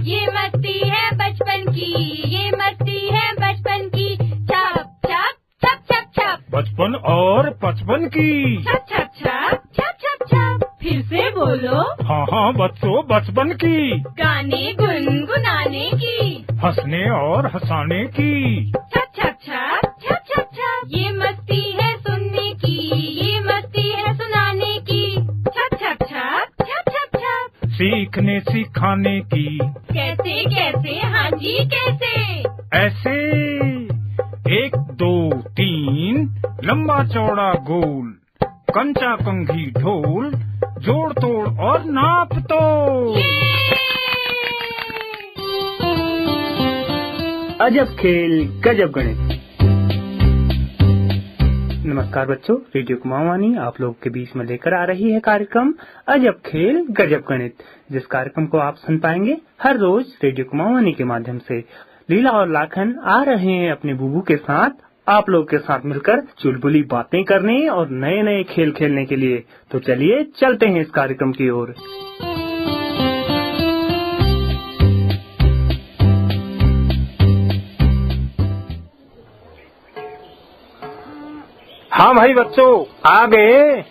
ये मस्ती है बचपन की, ये मस्ती है बचपन की। छप छप छप छप छप, बचपन और पचपन की। छप छप छप छप छप छप। फिर से बोलो। हाँ हाँ बच्चों, बचपन की। गाने गुनगुनाने की, हंसने और हंसाने की। छप छप छप छप छप छप। ये मस्ती है सुनने की, ये मस्ती है सुनाने की। छप छप छप छप छप छप। सीखने सिखाने की। कैसे कैसे, हाँ जी कैसे। ऐसे 1 2 3 लंबा चौड़ा गोल, कंचा कंघी ढोल, जोड़ तोड़ और नाप तोड़। अजब खेल गजब गणित। नमस्कार बच्चों, रेडियो कुमाऊनी आप लोग के बीच में लेकर आ रही है कार्यक्रम अजब खेल गजब गणित, जिस कार्यक्रम को आप सुन पाएंगे हर रोज रेडियो कुमाऊनी के माध्यम से। लीला और लाखन आ रहे हैं अपने बुबू के साथ आप लोग के साथ मिलकर चुलबुली बातें करने और नए नए खेल खेलने के लिए। तो चलिए चलते हैं इस कार्यक्रम की ओर। हाँ भाई बच्चों, आ गए।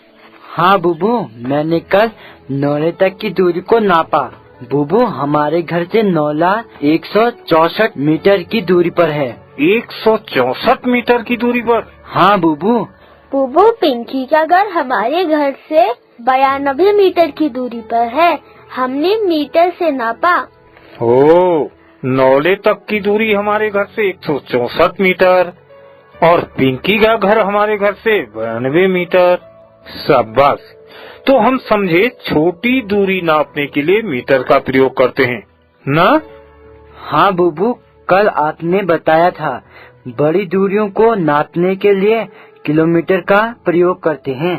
हाँ बुबू, मैंने कल नौले तक की दूरी को नापा। बुबू, हमारे घर से नौला 164 मीटर की दूरी पर है। 164 मीटर की दूरी पर? हाँ बुबू। बुबू, पिंकी का घर हमारे घर से 92 मीटर की दूरी पर है। हमने मीटर से नापा। ओ, नौले तक की दूरी हमारे घर से 164 मीटर और पिंकी का घर हमारे घर से 92 मीटर। शाबाश। तो हम समझे छोटी दूरी नापने के लिए मीटर का प्रयोग करते हैं ना? हाँ बुबू, कल आपने बताया था बड़ी दूरियों को नापने के लिए किलोमीटर का प्रयोग करते हैं।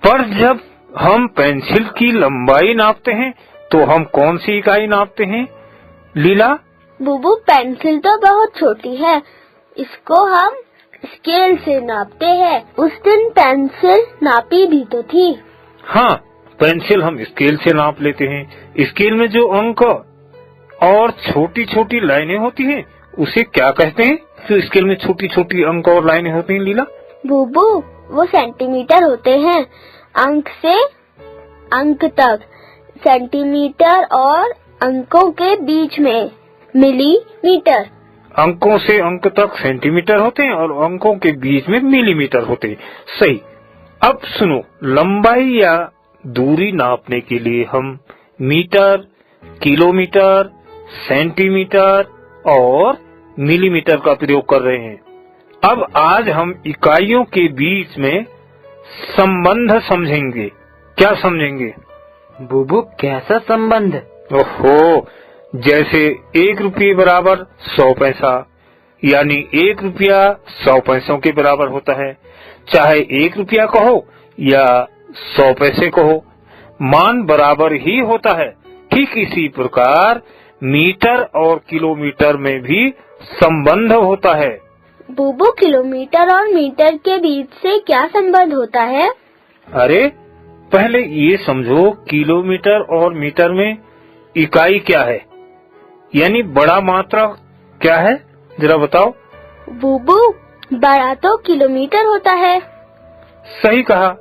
पर जब हम पेंसिल की लंबाई नापते हैं तो हम कौन सी इकाई नापते हैं लीला? बुबू, पेंसिल तो बहुत छोटी है, इसको हम स्केल से नापते हैं। उस दिन पेंसिल नापी भी तो थी। हाँ, पेंसिल हम स्केल से नाप लेते हैं। स्केल में जो अंक और छोटी छोटी लाइनें होती हैं उसे क्या कहते हैं? जो स्केल में छोटी छोटी अंक और लाइनें होती हैं लीला? बुबू, वो सेंटीमीटर होते हैं। अंक से अंक तक, सेंटीमीटर और अंकों के बीच में मिलीमीटर। अंकों से अंक तक सेंटीमीटर होते हैं और अंकों के बीच में मिलीमीटर होते हैं। सही। अब सुनो, लंबाई या दूरी नापने के लिए हम मीटर, किलोमीटर, सेंटीमीटर और मिलीमीटर का प्रयोग कर रहे हैं। अब आज हम इकाइयों के बीच में संबंध समझेंगे। क्या समझेंगे बुबू, कैसा संबंध? ओहो, जैसे 1 रुपये बराबर 100 पैसा, यानी 1 रुपया 100 पैसों के बराबर होता है। चाहे 1 रुपया कहो या 100 पैसे कहो, मान बराबर ही होता है। ठीक इसी प्रकार मीटर और किलोमीटर में भी संबंध होता है। बुबू, किलोमीटर और मीटर के बीच से क्या संबंध होता है? अरे पहले ये समझो, किलोमीटर और मीटर में इकाई क्या है, यानी बड़ा मात्रा क्या है, जरा बताओ। बुबू, बड़ा तो किलोमीटर होता है। सही कहा,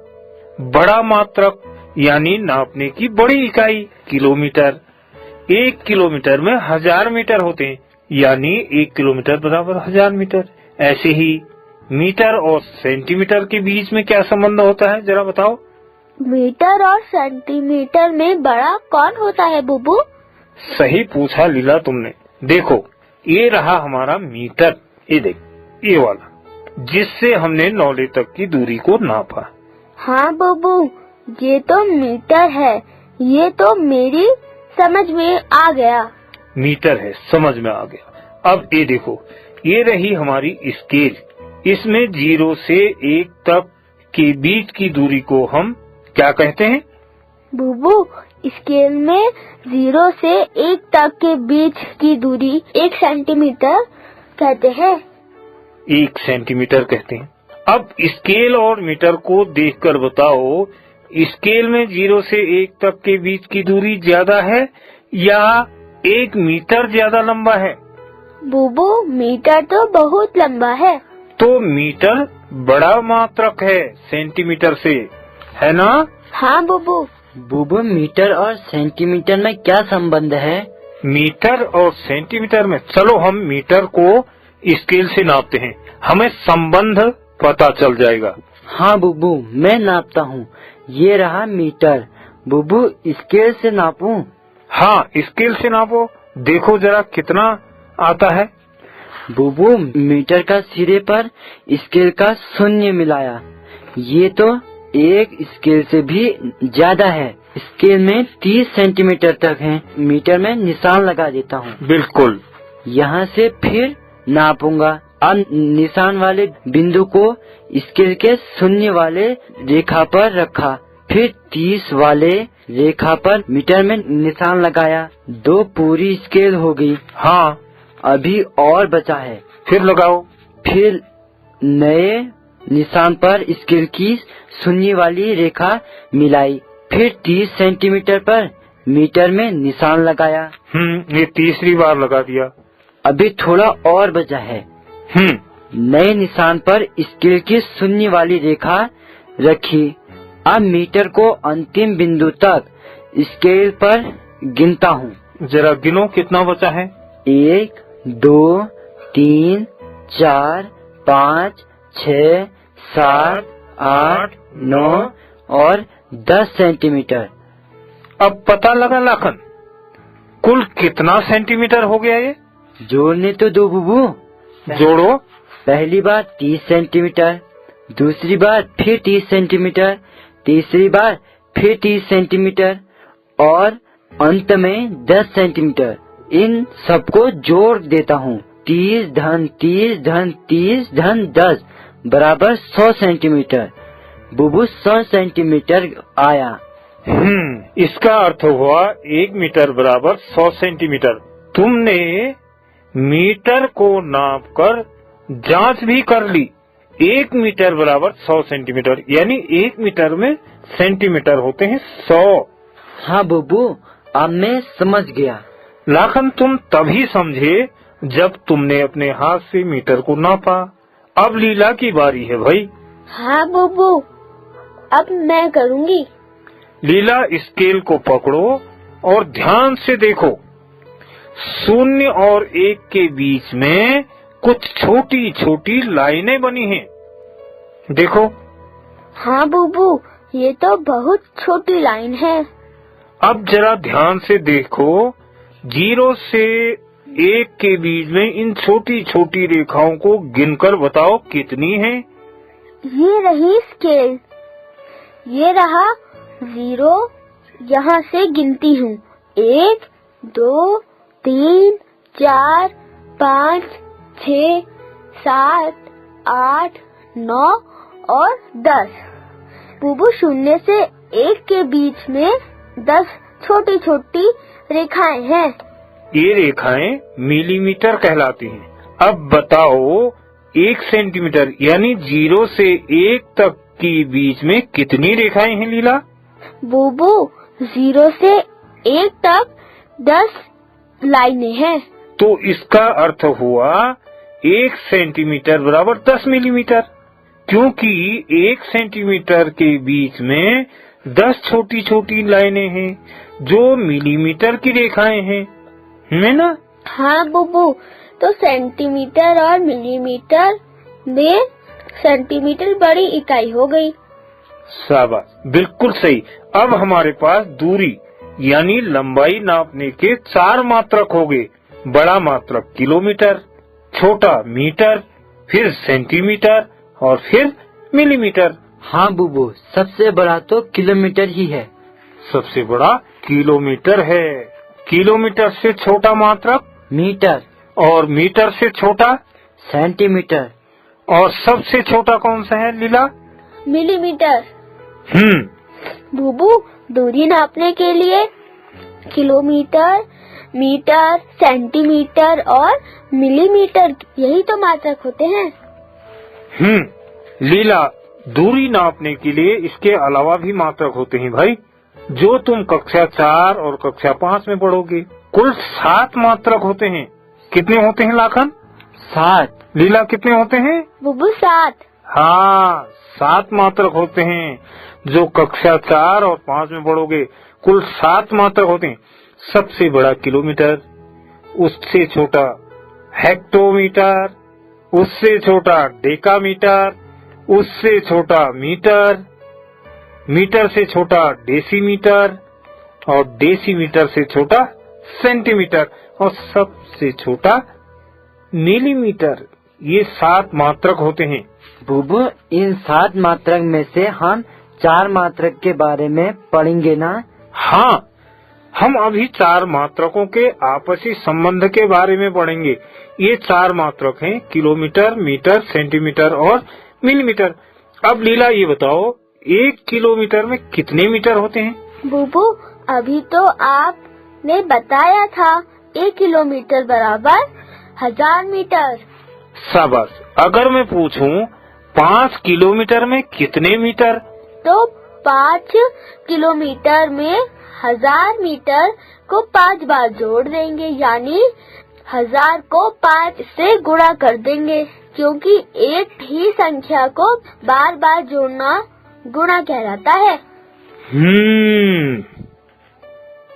बड़ा मात्रक यानी नापने की बड़ी इकाई किलोमीटर। 1 किलोमीटर में 1000 मीटर होते हैं, यानी 1 किलोमीटर बराबर 1000 मीटर। ऐसे ही मीटर और सेंटीमीटर के बीच में क्या संबंध होता है, जरा बताओ। मीटर और सेंटीमीटर में बड़ा कौन होता है बुबू? सही पूछा लीला तुमने। देखो, ये रहा हमारा मीटर, ये देख, ये वाला, जिससे हमने नौले तक की दूरी को नापा। हाँ बुबू, ये तो मीटर है। ये तो मेरी समझ में आ गया। मीटर है, समझ में आ गया। अब ये देखो, ये रही हमारी स्केल। इसमें 0 से 1 तक के बीच की दूरी को हम क्या कहते हैं? बुबू, स्केल में 0 से 1 तक के बीच की दूरी 1 सेंटीमीटर कहते हैं। 1 सेंटीमीटर कहते हैं। अब स्केल और मीटर को देखकर बताओ, स्केल में 0 से 1 तक के बीच की दूरी ज्यादा है या 1 मीटर ज्यादा लंबा है। बुबू मीटर तो बहुत लंबा है। तो मीटर बड़ा मात्रक है सेंटीमीटर से, है ना? हाँ बुबू। बुबू मीटर और सेंटीमीटर में क्या संबंध है? मीटर और सेंटीमीटर में, चलो हम मीटर को स्केल से नापते हैं, हमें संबंध पता चल जाएगा। हाँ बुबू, मैं नापता हूँ। ये रहा मीटर। बुबू स्केल से नापूं? हाँ, स्केल से नापो, देखो जरा कितना आता है। बुबू मीटर का सिरे पर स्केल का शून्य मिलाया। ये तो एक स्केल से भी ज्यादा है। स्केल में 30 सेंटीमीटर तक है। मीटर में निशान लगा देता हूँ। बिल्कुल। यहाँ से फिर नापूंगा। अब निशान वाले बिंदु को स्केल के शून्य वाले रेखा पर रखा, फिर 30 वाले रेखा पर मीटर में निशान लगाया। 2 पूरी स्केल हो गई। हाँ, अभी और बचा है। फिर लगाओ। फिर नए निशान पर स्केल की शून्य वाली रेखा मिलाई, फिर 30 सेंटीमीटर पर मीटर में निशान लगाया। ये तीसरी बार लगा दिया। अभी थोड़ा और बचा है। नए निशान पर स्केल की शून्य वाली रेखा रखी। अब मीटर को अंतिम बिंदु तक स्केल पर गिनता हूँ। जरा गिनो कितना बचा है। 1, 2, 3, 4, 5, 6, 7, 8, 9 और 10 सेंटीमीटर। अब पता लगा लाखन, कुल कितना सेंटीमीटर हो गया ये? जोड़ने तो दो बुबू। जोड़ो। पहली बार 30 सेंटीमीटर, दूसरी बार फिर 30 सेंटीमीटर, तीसरी बार फिर 30 सेंटीमीटर और अंत में 10 सेंटीमीटर। इन सबको जोड़ देता हूँ। 30 धन 30 धन 30 धन 10 बराबर 100 सेंटीमीटर। बुबू 100 सेंटीमीटर आया। इसका अर्थ हुआ 1 मीटर बराबर 100 सेंटीमीटर। तुमने मीटर को नापकर जांच भी कर ली। 1 मीटर बराबर 100 सेंटीमीटर, यानी 1 मीटर में सेंटीमीटर होते हैं 100। हाँ बुबू, अब मैं समझ गया। लाखन तुम तभी समझे जब तुमने अपने हाथ से मीटर को नापा। अब लीला की बारी है भाई। हाँ बुबू, अब मैं करूँगी। लीला स्केल को पकड़ो और ध्यान से देखो। 0 और 1 के बीच में कुछ छोटी छोटी लाइनें बनी हैं। देखो। हाँ बुबू, ये तो बहुत छोटी लाइन है। अब जरा ध्यान से देखो। 0 से 1 के बीच में इन छोटी छोटी रेखाओं को गिनकर बताओ कितनी हैं? ये रही स्केल। ये रहा 0। यहाँ से गिनती हूँ। 1, 2, 3, 4, 5, 6, 7, 8, 9 और 10। बुबू 0 से 1 के बीच में 10 छोटी छोटी रेखाएं हैं। ये रेखाएं मिलीमीटर कहलाती हैं। अब बताओ 1 सेंटीमीटर यानी 0 से 1 तक के बीच में कितनी रेखाएं हैं लीला? बुबू 0 से 1 तक 10 लाइनें हैं। तो इसका अर्थ हुआ 1 सेंटीमीटर बराबर 10 मिलीमीटर, क्योंकि 1 सेंटीमीटर के बीच में 10 छोटी छोटी लाइनें हैं जो मिलीमीटर की रेखाएं हैं, है ना? हाँ बुबू, तो सेंटीमीटर और मिलीमीटर में सेंटीमीटर बड़ी इकाई हो गई। शाबाश, बिल्कुल सही। अब हमारे पास दूरी यानी लंबाई नापने के 4 मात्रक हो गए। बड़ा मात्रक किलोमीटर, छोटा मीटर, फिर सेंटीमीटर और फिर मिलीमीटर। हाँ बुबू, सबसे बड़ा तो किलोमीटर ही है। सबसे बड़ा किलोमीटर है। किलोमीटर से छोटा मात्रक मीटर, और मीटर से छोटा सेंटीमीटर, और सबसे छोटा कौन सा है लीला? मिलीमीटर। बुबू, दूरी नापने के लिए किलोमीटर, मीटर, सेंटीमीटर और मिलीमीटर, यही तो मात्रक होते हैं। लीला, दूरी नापने के लिए इसके अलावा भी मात्रक होते हैं भाई, जो तुम कक्षा 4 और कक्षा 5 में पढ़ोगे। कुल 7 मात्रक होते हैं। कितने होते हैं लाखन? 7। लीला कितने होते हैं? बुबू 7। हाँ, 7 मात्रक होते हैं। जो कक्षा 4 और 5 में पढ़ोगे कुल 7 मात्रक होते हैं। सबसे बड़ा किलोमीटर, उससे छोटा हेक्टोमीटर, उससे छोटा डेकामीटर, उससे छोटा मीटर, मीटर से छोटा डेसीमीटर और डेसीमीटर से छोटा सेंटीमीटर और सबसे छोटा मिलीमीटर। ये 7 मात्रक होते हैं। बुबू, इन 7 मात्रक में से हम 4 मात्रक के बारे में पढ़ेंगे ना? हाँ, हम अभी 4 मात्रकों के आपसी संबंध के बारे में पढ़ेंगे। ये 4 मात्रक हैं, किलोमीटर, मीटर, सेंटीमीटर और मिलीमीटर। अब लीला ये बताओ, 1 किलोमीटर में कितने मीटर होते हैं? बुबू, अभी तो आपने बताया था 1 किलोमीटर बराबर 1000 मीटर। शाबाश। अगर मैं पूछूं 5 किलोमीटर में कितने मीटर? तो 5 किलोमीटर में 1000 मीटर को 5 बार जोड़ देंगे, यानी 1000 को 5 से गुणा कर देंगे, क्योंकि एक ही संख्या को बार बार जोड़ना गुणा कहलाता है।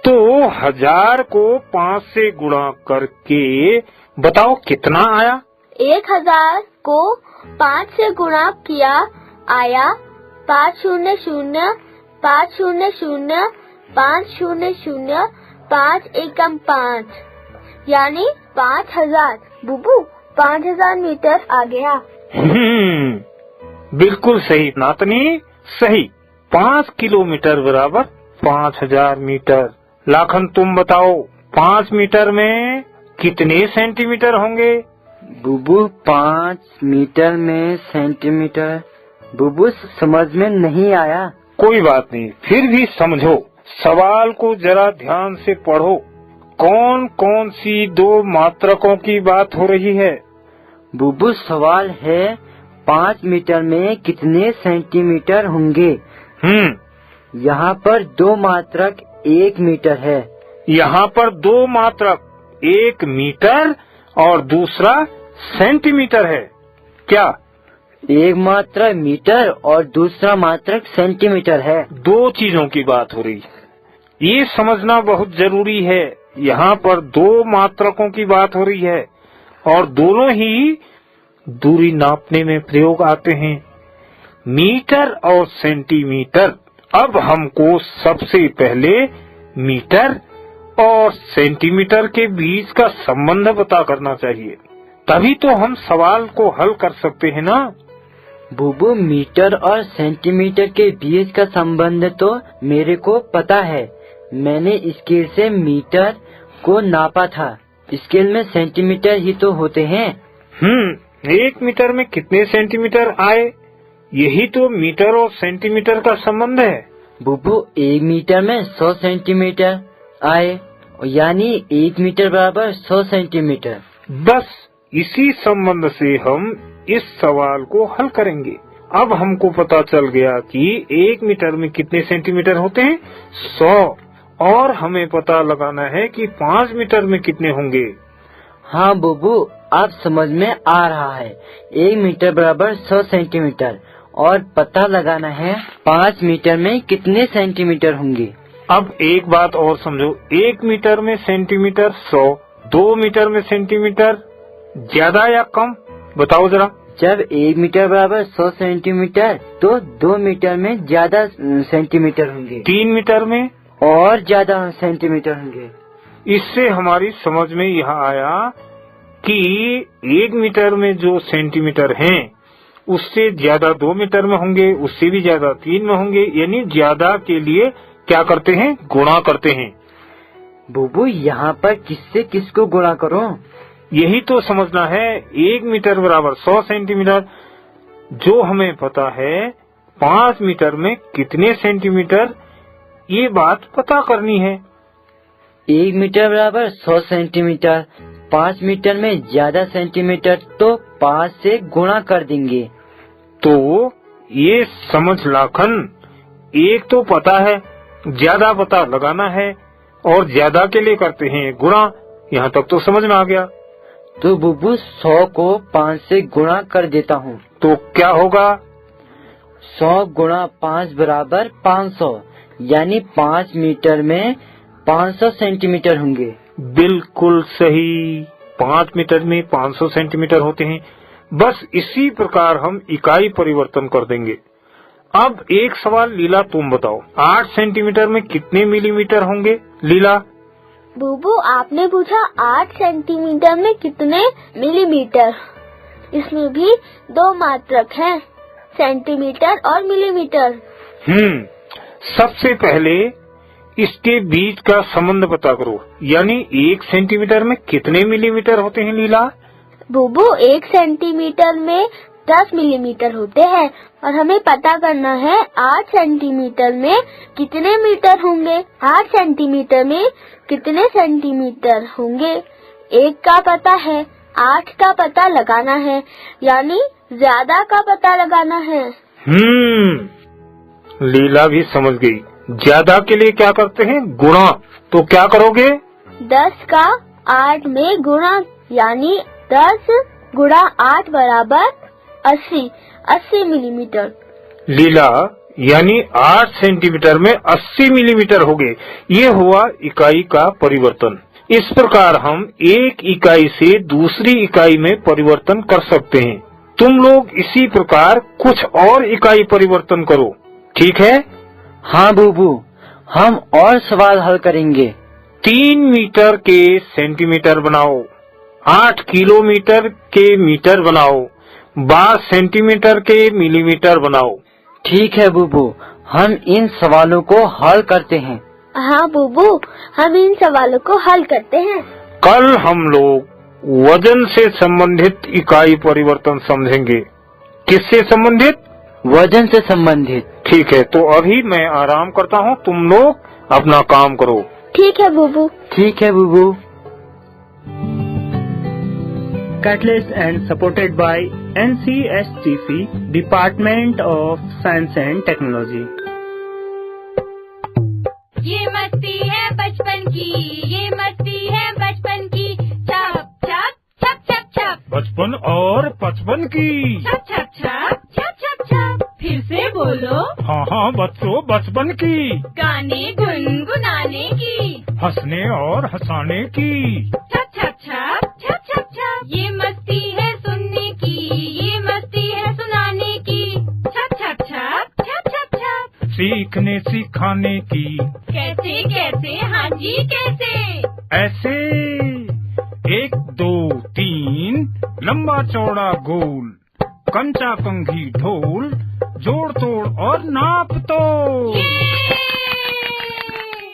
तो 1000 को 5 से गुणा करके बताओ कितना आया? 1000 को 5 से गुणा किया आया 500 500 500 5 एकम 5, यानी 5000। बुबू, 5000 मीटर आ गया। बिल्कुल सही नातनी, सही। 5 किलोमीटर बराबर 5000 मीटर। लाखन तुम बताओ, 5 मीटर में कितने सेंटीमीटर होंगे? बुबू, 5 मीटर में सेंटीमीटर। बुबू, समझ में नहीं आया। कोई बात नहीं, फिर भी समझो। सवाल को जरा ध्यान से पढ़ो। कौन कौन सी 2 मात्रकों की बात हो रही है? बुबू, सवाल है 5 मीटर में कितने सेंटीमीटर होंगे। यहाँ पर 2 मात्रक 1 मीटर है। यहाँ पर 2 मात्रक, 1 मीटर और दूसरा सेंटीमीटर है। क्या? एक मात्रक मीटर और दूसरा मात्रक सेंटीमीटर है। 2 चीजों की बात हो रही है, ये समझना बहुत जरूरी है। यहाँ पर 2 मात्रकों की बात हो रही है और दोनों ही दूरी नापने में प्रयोग आते हैं, मीटर और सेंटीमीटर। अब हमको सबसे पहले मीटर और सेंटीमीटर के बीच का संबंध पता करना चाहिए, तभी तो हम सवाल को हल कर सकते हैं ना। बुबू, मीटर और सेंटीमीटर के बीच का संबंध तो मेरे को पता है। मैंने स्केल से मीटर को नापा था। स्केल में सेंटीमीटर ही तो होते हैं। 1 मीटर में कितने सेंटीमीटर आए? यही तो मीटर और सेंटीमीटर का संबंध है। बुबू, 1 मीटर में 100 सेंटीमीटर आए, यानी 1 मीटर बराबर 100 सेंटीमीटर। बस इसी संबंध से हम इस सवाल को हल करेंगे। अब हमको पता चल गया कि 1 मीटर में कितने सेंटीमीटर होते हैं? 100। और हमें पता लगाना है कि 5 मीटर में कितने होंगे। हाँ बुबू, अब समझ में आ रहा है। 1 मीटर बराबर 100 सेंटीमीटर और पता लगाना है 5 मीटर में कितने सेंटीमीटर होंगे। अब एक बात और समझो, 1 मीटर में सेंटीमीटर 100, 2 मीटर में सेंटीमीटर ज्यादा या कम बताओ जरा। जब 1 मीटर बराबर 100 सेंटीमीटर तो 2 मीटर में ज्यादा सेंटीमीटर होंगे, 3 मीटर में और ज्यादा सेंटीमीटर होंगे। इससे हमारी समझ में यह आया कि 1 मीटर में जो सेंटीमीटर हैं उससे ज्यादा 2 मीटर में होंगे, उससे भी ज्यादा 3 में होंगे, यानी ज्यादा के लिए क्या करते हैं? गुणा करते हैं। बुबू, यहाँ पर किससे किसको गुणा करो? यही तो समझना है। 1 मीटर बराबर 100 सेंटीमीटर, जो हमें पता है 5 मीटर में कितने सेंटीमीटर, ये बात पता करनी है। 1 मीटर बराबर 100 सेंटीमीटर, 5 मीटर में ज्यादा सेंटीमीटर तो 5 से गुणा कर देंगे। तो ये समझ लाखन, एक तो पता है, ज्यादा पता लगाना है, और ज्यादा के लिए करते हैं गुणा। यहाँ तक तो समझ में आ गया। तो बुबू 100 को 5 से गुणा कर देता हूँ। तो क्या होगा? 100 गुणा 5 बराबर 500, यानी 5 मीटर में 500 सेंटीमीटर होंगे। बिल्कुल सही, 5 मीटर में 500 सेंटीमीटर होते हैं। बस इसी प्रकार हम इकाई परिवर्तन कर देंगे। अब एक सवाल लीला तुम बताओ, 8 सेंटीमीटर में कितने मिलीमीटर होंगे? लीला। बुबू आपने पूछा 8 सेंटीमीटर में कितने मिलीमीटर। इसमें भी 2 मात्रक हैं, सेंटीमीटर और मिलीमीटर। सबसे पहले इसके बीच का संबंध पता करो, यानी 1 सेंटीमीटर में कितने मिलीमीटर होते हैं लीला? बुबू 1 सेंटीमीटर में 10 मिलीमीटर होते हैं और हमें पता करना है 8 सेंटीमीटर में कितने मीटर होंगे। 8 सेंटीमीटर में कितने सेंटीमीटर होंगे 1 का पता है, 8 का पता लगाना है, यानी ज्यादा का पता लगाना है। लीला भी समझ गई। ज्यादा के लिए क्या करते हैं? गुणा। तो क्या करोगे? 10 का 8 में गुणा, यानी 10 गुणा 8 बराबर 80 मिलीमीटर। लीला, यानी 8 सेंटीमीटर में 80 मिलीमीटर हो गए। ये हुआ इकाई का परिवर्तन। इस प्रकार हम एक इकाई से दूसरी इकाई में परिवर्तन कर सकते हैं। तुम लोग इसी प्रकार कुछ और इकाई परिवर्तन करो, ठीक है? हाँ बुबू, हम और सवाल हल करेंगे। 3 मीटर के सेंटीमीटर बनाओ, 8 किलोमीटर के मीटर बनाओ, 12 सेंटीमीटर के मिलीमीटर बनाओ। ठीक है बुबू, हम इन सवालों को हल करते हैं। हाँ बुबू, हम इन सवालों को हल करते हैं। कल हम लोग वजन से संबंधित इकाई परिवर्तन समझेंगे। किससे संबंधित? वजन से संबंधित। ठीक है, तो अभी मैं आराम करता हूँ, तुम लोग अपना काम करो। ठीक है बुबू। ठीक है बुबू। Catalyst and supported by NCSTC, Department of Science and Technology. ये मस्ती है बचपन की, ये मस्ती है बचपन की। छप छप छप छप छप, बचपन और 55 की। छप छप छप छप छप छप। फिर से बोलो। हाँ हाँ बच्चों, बचपन की। गाने गुनगुनाने की, हंसने और हंसाने की। छप छप छप छप छप छप। ये मस्ती है सुनने की, ये मस्ती है सुनाने की। छप छप छप छप छप छप। सीखने सिखाने की। कैसे कैसे? हाँ जी कैसे? ऐसे 1 2 3 लंबा चौड़ा गोल, कंचा कंघी ढोल, जोड़ तोड़ और नाप